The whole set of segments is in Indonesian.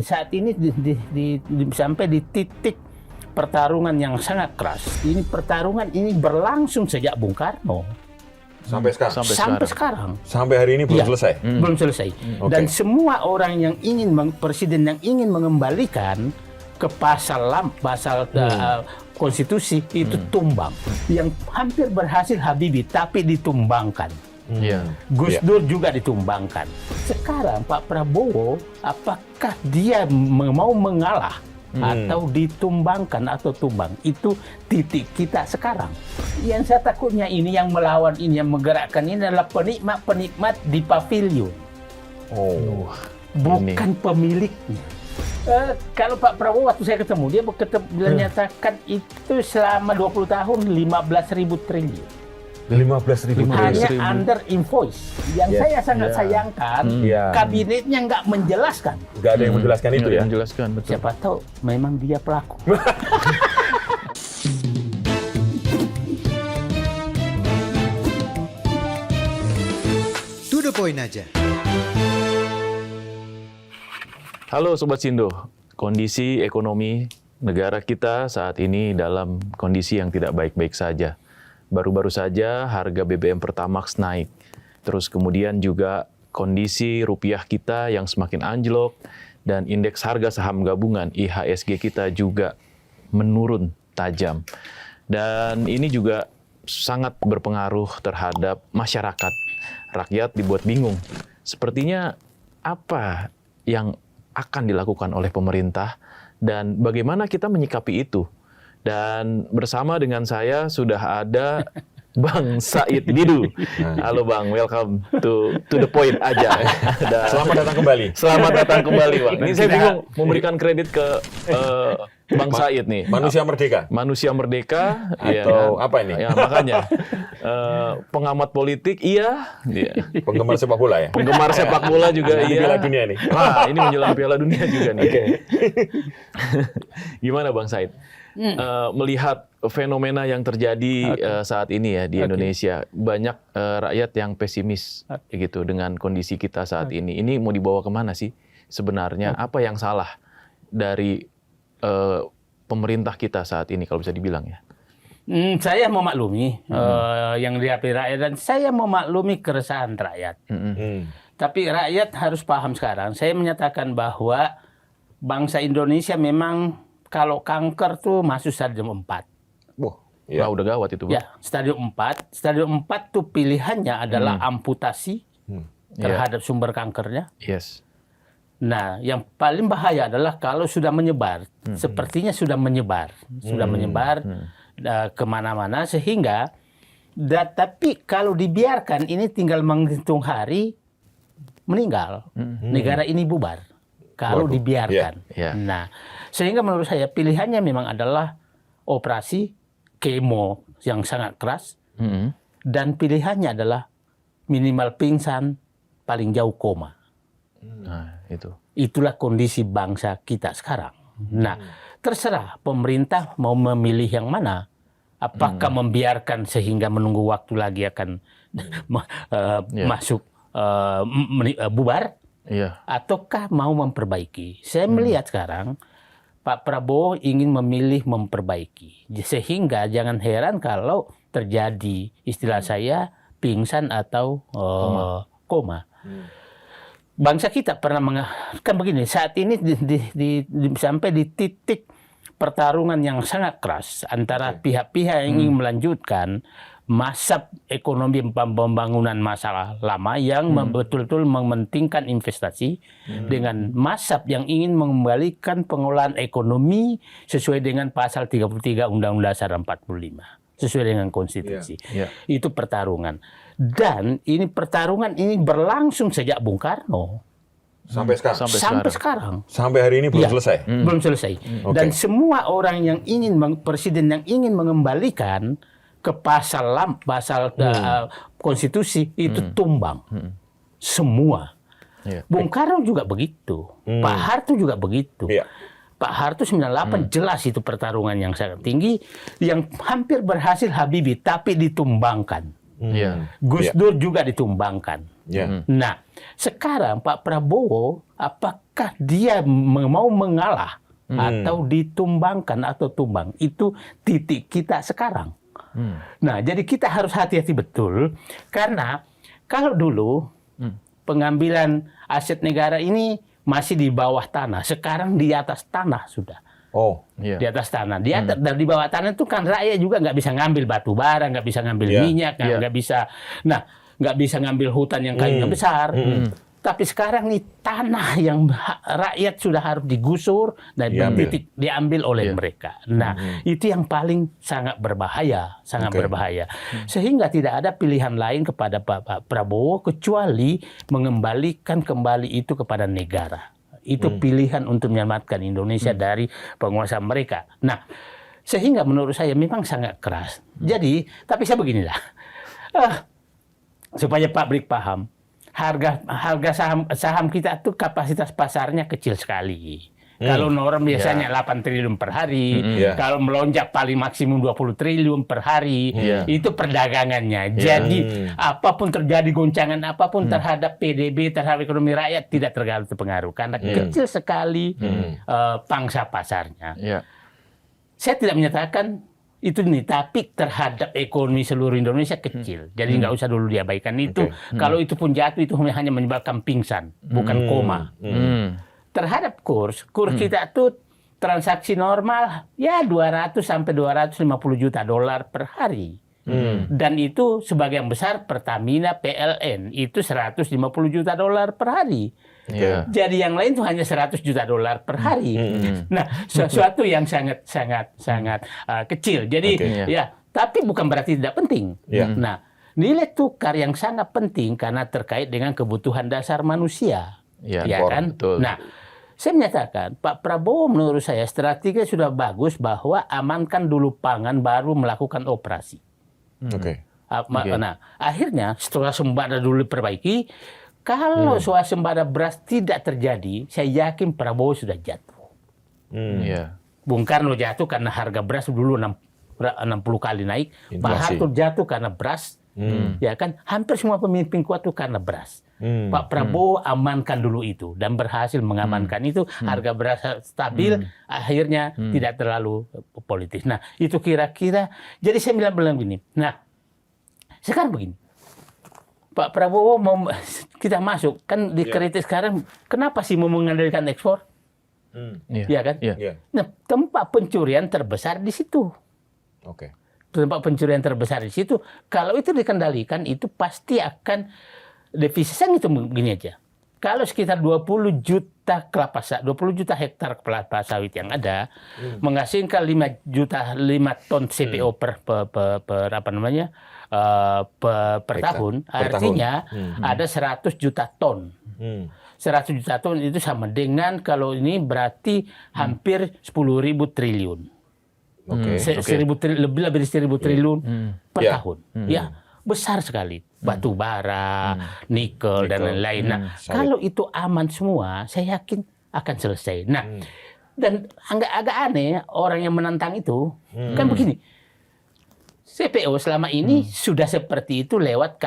Saat ini sampai di titik pertarungan yang sangat keras. Ini pertarungan ini berlangsung sejak Bung Karno. Sampai sekarang? Sampai sekarang. Sampai hari ini belum selesai? Belum selesai. Dan semua orang yang ingin, presiden yang ingin mengembalikan ke pasal konstitusi itu tumbang. Yang hampir berhasil Habibie, tapi ditumbangkan. Gus Dur juga ditumbangkan. Sekarang Pak Prabowo, apakah dia mau mengalah atau ditumbangkan atau tumbang? Itu titik kita sekarang. Yang saya takutnya ini yang melawan ini, yang menggerakkan ini adalah penikmat di pavilion. Bukan pemiliknya. Kalau Pak Prabowo waktu saya ketemu, dia menyatakan itu selama 20 tahun 15.000 triliun. 15.000 hanya under invoice. Yang saya sangat sayangkan, kabinetnya nggak menjelaskan. Nggak ada yang menjelaskan itu ya? Menjelaskan, betul. Siapa tahu memang dia pelaku. To the point aja. Halo Sobat Sindo, kondisi ekonomi negara kita saat ini dalam kondisi yang tidak baik-baik saja. Baru-baru saja harga BBM Pertamax naik. Terus kemudian juga kondisi rupiah kita yang semakin anjlok dan indeks harga saham gabungan IHSG kita juga menurun tajam. Dan ini juga sangat berpengaruh terhadap masyarakat. Rakyat dibuat bingung. Sepertinya apa yang akan dilakukan oleh pemerintah dan bagaimana kita menyikapi itu? Dan bersama dengan saya sudah ada Bang Said Didu. Halo Bang, welcome to the point aja. Selamat datang kembali. Selamat datang kembali Bang. Ini saya bingung memberikan kredit ke Bang Said nih. Manusia merdeka? Manusia merdeka. Atau apa ini? Ya, makanya. Pengamat politik, iya. Penggemar sepak bola ya? Penggemar sepak bola juga iya. Piala dunia nih. Wah, ini menjelang Piala Dunia juga nih. Oke. Gimana Bang Said? Melihat fenomena yang terjadi saat ini ya di Indonesia, banyak rakyat yang pesimis gitu dengan kondisi kita saat ini. Ini mau dibawa kemana sih sebenarnya? Apa yang salah dari pemerintah kita saat ini kalau bisa dibilang ya? Saya memaklumi yang dihadapi rakyat dan saya memaklumi keresahan rakyat. Tapi rakyat harus paham sekarang. Saya menyatakan bahwa bangsa Indonesia memang kalau kanker tuh masuk stadium 4. Wah, ya udah gawat itu, Bang. Ya, stadium 4. Stadium 4 tuh pilihannya adalah amputasi terhadap sumber kankernya. Yes. Nah, yang paling bahaya adalah kalau sudah menyebar. Sepertinya sudah menyebar. Sudah menyebar kemana-mana sehingga tapi kalau dibiarkan ini tinggal menghitung hari meninggal. Negara ini bubar. Kalau dibiarkan. Nah, sehingga menurut saya pilihannya memang adalah operasi kemo yang sangat keras dan pilihannya adalah minimal pingsan, paling jauh koma. Nah, itulah kondisi bangsa kita sekarang. Nah, terserah pemerintah mau memilih yang mana. Apakah membiarkan sehingga menunggu waktu lagi akan masuk bubar? Ataukah mau memperbaiki? Saya melihat sekarang Pak Prabowo ingin memilih memperbaiki. Sehingga jangan heran kalau terjadi istilah saya pingsan atau koma. Bangsa kita pernah kan begini, saat ini sampai di titik pertarungan yang sangat keras antara pihak-pihak yang ingin melanjutkan masa ekonomi pembangunan masa lama yang betul-betul mementingkan investasi dengan masa yang ingin mengembalikan pengolahan ekonomi sesuai dengan pasal 33 Undang-Undang Dasar 45 sesuai dengan konstitusi. Itu pertarungan. Dan ini pertarungan ini berlangsung sejak Bung Karno. Sampai sekarang? Sampai sekarang. Sampai hari ini belum selesai? Belum selesai. Dan semua orang yang ingin, presiden yang ingin mengembalikan ke pasal konstitusi itu tumbang. Semua. Bung Karno juga begitu. Pak Harto juga begitu. Pak Harto 98 jelas itu pertarungan yang sangat tinggi yang hampir berhasil Habibie tapi ditumbangkan. Iya. Gus Dur juga ditumbangkan. Ya. Nah, sekarang Pak Prabowo, apakah dia mau mengalah atau ditumbangkan atau tumbang? Itu titik kita sekarang. Nah, jadi kita harus hati-hati betul, karena kalau dulu pengambilan aset negara ini masih di bawah tanah, sekarang di atas tanah sudah. Oh, Iya. Di atas tanah, dan di bawah tanah itu kan rakyat juga nggak bisa ngambil batu bara, nggak bisa ngambil minyak, nggak bisa. Nah, nggak bisa ngambil hutan yang kayunya besar. Tapi sekarang nih tanah yang rakyat sudah harus digusur dan diambil oleh mereka. Nah, itu yang paling sangat berbahaya, berbahaya. Sehingga tidak ada pilihan lain kepada Pak Prabowo kecuali mengembalikan kembali itu kepada negara. Itu pilihan untuk menyelamatkan Indonesia dari penguasa mereka. Nah, sehingga menurut saya memang sangat keras. Jadi, tapi saya beginilah. Supaya publik paham, harga saham kita itu kapasitas pasarnya kecil sekali. Kalau norm biasanya 8 triliun per hari, kalau melonjak paling maksimum 20 triliun per hari, itu perdagangannya. Jadi apapun terjadi, goncangan apapun terhadap PDB, terhadap ekonomi rakyat tidak terlalu terpengaruh karena kecil sekali pangsa pasarnya. Saya tidak menyatakan itu nih, tapi terhadap ekonomi seluruh Indonesia kecil. Jadi nggak usah dulu diabaikan itu. Kalau itu pun jatuh, itu hanya menyebabkan pingsan, bukan koma. Terhadap kurs kita tuh transaksi normal ya 200 sampai 250 juta dolar per hari. Dan itu sebagian besar Pertamina, PLN itu 150 juta dolar per hari. Jadi yang lain itu hanya 100 juta dolar per hari. Nah, sesuatu yang sangat kecil. Jadi ya, tapi bukan berarti tidak penting. Nah, nilai tukar yang sangat penting karena terkait dengan kebutuhan dasar manusia. Ya kan? Betul. Nah, saya menyatakan Pak Prabowo menurut saya strategi sudah bagus bahwa amankan dulu pangan baru melakukan operasi. Nah, akhirnya setelah swasembada dulu diperbaiki, kalau swasembada beras tidak terjadi, saya yakin Prabowo sudah jatuh. Bung Karno jatuh karena harga beras dulu 60 kali naik, Pak Harto jatuh karena beras. Ya kan, hampir semua pemimpin kuat itu karena beras. Pak Prabowo amankan dulu itu dan berhasil mengamankan itu, harga beras stabil, akhirnya tidak terlalu politis. Nah, itu kira-kira. Jadi saya bilang begini. Nah, sekarang begini, Pak Prabowo mau kita masuk kan dikritik sekarang, kenapa sih mau mengendalikan ekspor? Ya kan? Nah, tempat pencurian terbesar di situ. Tempat pencurian terbesar di situ. Kalau itu dikendalikan, itu pasti akan devisa itu begini aja. Kalau sekitar 20 juta hektar kelapa sawit yang ada menghasilkan 5 ton CPO per tahun, artinya ada 100 juta ton. 100 juta ton itu sama dengan kalau ini berarti hampir 10.000 triliun. Lebih dari 1.000 triliun per tahun. Ya, besar sekali. Batu bara, nikel, dan lain-lain. Nah, kalau itu aman semua, saya yakin akan selesai. Nah, dan agak aneh orang yang menantang itu, kan begini. CPO selama ini sudah seperti itu lewat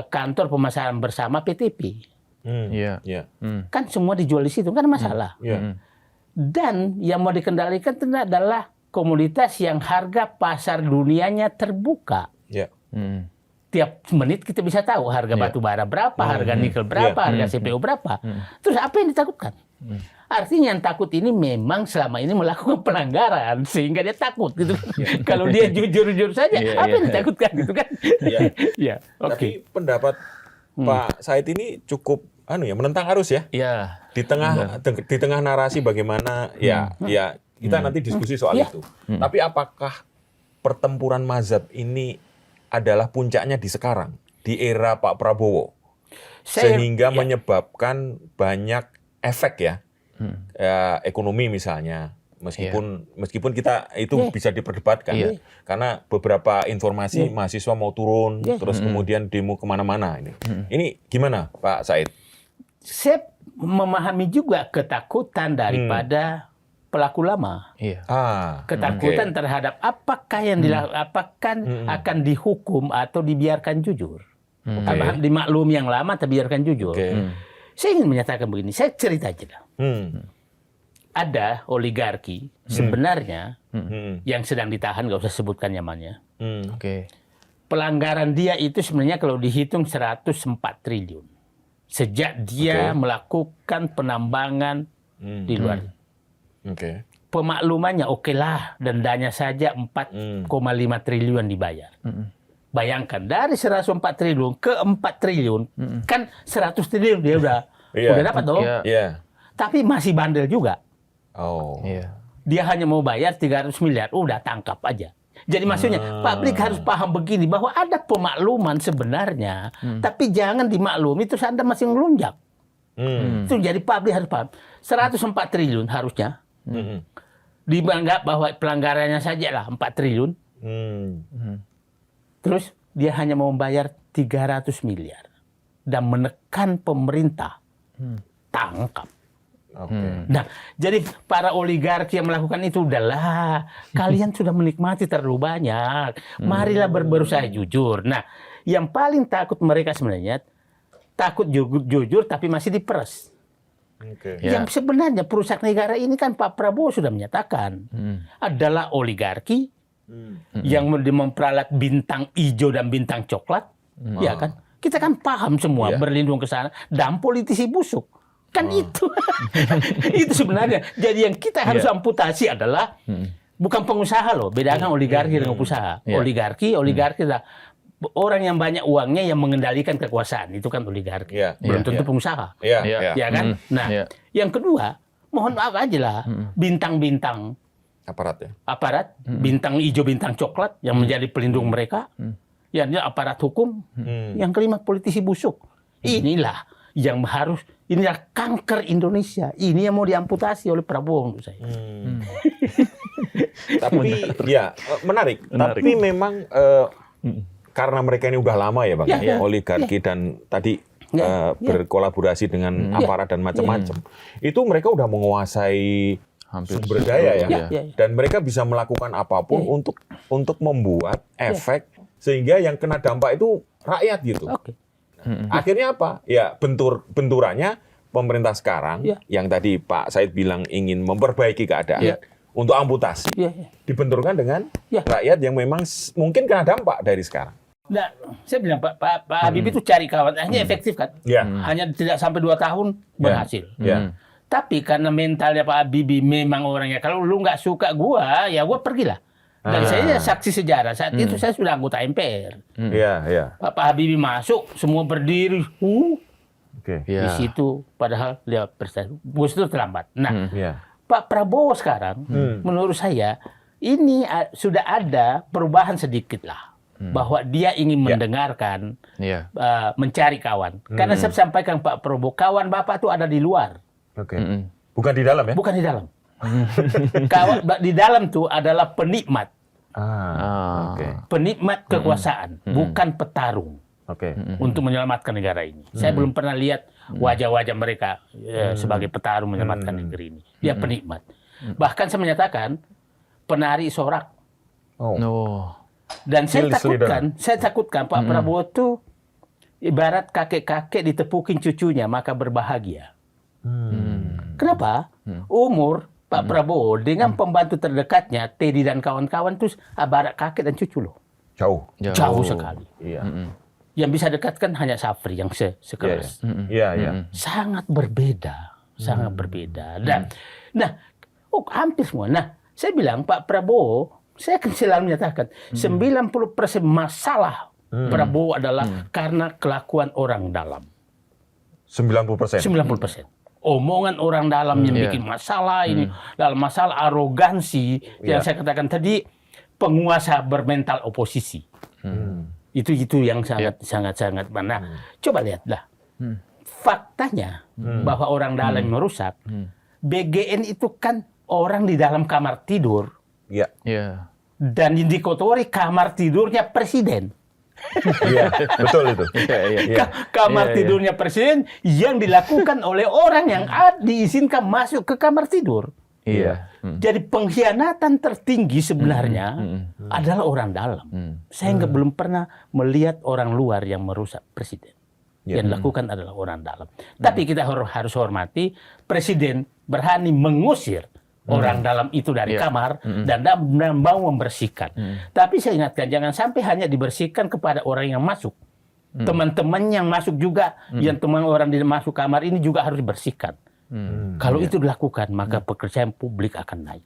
kantor pemasaran bersama PTP. Kan semua dijual di situ, kan masalah. Dan yang mau dikendalikan itu adalah komoditas yang harga pasar dunianya terbuka. Tiap menit kita bisa tahu harga batu bara berapa, harga nikel berapa, harga CPO berapa. Terus apa yang ditakutkan? Artinya yang takut ini memang selama ini melakukan pelanggaran sehingga dia takut gitu. Kalau dia jujur-jujur saja, apa yang ditakutkan gitu kan? Tapi pendapat Pak Said ini cukup menentang arus ya. Di tengah narasi bagaimana kita nanti diskusi soal itu. Tapi apakah pertempuran mazhab ini adalah puncaknya di sekarang, di era Pak Prabowo, sehingga menyebabkan banyak efek ya, ekonomi misalnya, meskipun kita itu bisa diperdebatkan, karena beberapa informasi mahasiswa mau turun, terus kemudian demo kemana-mana ini gimana Pak Said? Saya memahami juga ketakutan daripada pelaku lama. Iya. Ketakutan terhadap apakah yang dilakukan akan dihukum atau dibiarkan jujur. Dimaklumi yang lama atau biarkan jujur. Saya ingin menyatakan begini, saya cerita aja lah. Ada oligarki sebenarnya yang sedang ditahan, nggak usah sebutkan namanya. Pelanggaran dia itu sebenarnya kalau dihitung 104 triliun. Sejak dia melakukan penambangan di luar. Pemaklumannya okelah, dendanya saja 4,5 triliun dibayar. Bayangkan dari 104 triliun ke 4 triliun, kan 100 triliun dia udah dapat dong. Tapi masih bandel juga. Dia hanya mau bayar 300 miliar, udah tangkap aja. Jadi maksudnya publik harus paham begini, bahwa ada pemakluman sebenarnya, tapi jangan dimaklumi terus Anda masih ngelunjak. Itu jadi publik harus paham. 104 triliun harusnya dianggap bahwa pelanggarannya saja lah 4 triliun. Terus dia hanya mau membayar 300 miliar dan menekan pemerintah. Tangkap. Nah, jadi para oligarki yang melakukan itu, udahlah, kalian sudah menikmati terlalu banyak. Marilah berusaha jujur. Nah, yang paling takut mereka sebenarnya takut jujur tapi masih diperes. Yang sebenarnya perusak negara ini kan Pak Prabowo sudah menyatakan adalah oligarki yang memperalat bintang hijau dan bintang coklat, ya kan? Kita kan paham semua berlindung ke sana, dan politisi busuk. Kan itu. Itu sebenarnya. Jadi yang kita harus amputasi adalah bukan pengusaha loh. Bedakan oligarki dengan pengusaha. Oligarki adalah orang yang banyak uangnya yang mengendalikan kekuasaan. Itu kan oligarki. Belum tentu pengusaha. Ya kan? Nah, yang kedua, mohon maaf aja lah, bintang-bintang aparat, bintang hijau, bintang coklat yang menjadi pelindung mereka. Yang aparat hukum. Yang kelima, politisi busuk. Inilah yang inilah kanker Indonesia. Ini yang mau diamputasi oleh Prabowo menurut saya. Tapi menarik. Tapi memang karena mereka ini udah lama ya Bang, oligarki dan tadi berkolaborasi dengan aparat dan macam-macam. Itu mereka udah menguasai sumber daya dan mereka bisa melakukan apapun untuk membuat efek sehingga yang kena dampak itu rakyat gitu. Akhirnya apa? Ya benturannya pemerintah sekarang yang tadi Pak Said bilang ingin memperbaiki keadaan untuk amputasi. Dibenturkan dengan rakyat yang memang mungkin kena dampak dari sekarang. Nah, saya bilang Pak Habibie itu cari kawan, hanya efektif kan? Hanya tidak sampai 2 tahun berhasil. Tapi karena mentalnya Pak Habibie memang orangnya, kalau lu nggak suka gua, ya gua pergilah. Dan saya saksi sejarah, saat itu saya sudah anggota MPR. Pak Habibie masuk, semua berdiri. Di situ, padahal dia bus itu terlambat. Nah, Pak Prabowo sekarang, menurut saya, ini sudah ada perubahan sedikit lah. Bahwa dia ingin mendengarkan, mencari kawan. Karena saya sampaikan Pak Prabowo, kawan Bapak itu ada di luar. Bukan di dalam ya? Bukan di dalam. Di dalam tuh adalah penikmat. Penikmat kekuasaan, bukan petarung. Untuk menyelamatkan negara ini. Saya belum pernah lihat wajah-wajah mereka sebagai petarung menyelamatkan negeri ini. Dia penikmat. Bahkan saya menyatakan penari sorak. Dan saya takutkan Pak Prabowo itu ibarat kakek-kakek ditepukin cucunya maka berbahagia. Kenapa? Umur Pak Prabowo dengan pembantu terdekatnya Teddy dan kawan-kawan itu ibarat kakek dan cucu loh. Jauh sekali. Yang bisa dekatkan hanya Safri yang sekelas. Sangat berbeda, sangat berbeda. Dan hampir semua. Nah, saya bilang Pak Prabowo, saya akan selalu menyatakan 90% masalah Prabowo adalah karena kelakuan orang dalam. 90%. 90%. Omongan orang dalam yang bikin masalah ini, dalam masalah arogansi yang saya katakan tadi, penguasa bermental oposisi. Itu yang sangat mana. Coba lihatlah. Faktanya bahwa orang dalam merusak. BGN itu kan orang di dalam kamar tidur. Dan dikotori kamar tidurnya presiden. Betul itu. Kamar tidurnya presiden yang dilakukan oleh orang yang diizinkan masuk ke kamar tidur. Iya. Jadi pengkhianatan tertinggi sebenarnya adalah orang dalam. Saya belum pernah melihat orang luar yang merusak presiden. Yang dilakukan adalah orang dalam. Tapi kita harus hormati, presiden berani mengusir orang dalam itu dari kamar dan mau membersihkan. Tapi saya ingatkan, jangan sampai hanya dibersihkan kepada orang yang masuk. Teman-teman yang masuk juga, yang teman orang di masuk kamar ini juga harus dibersihkan. Kalau itu dilakukan, maka pekerjaan publik akan naik.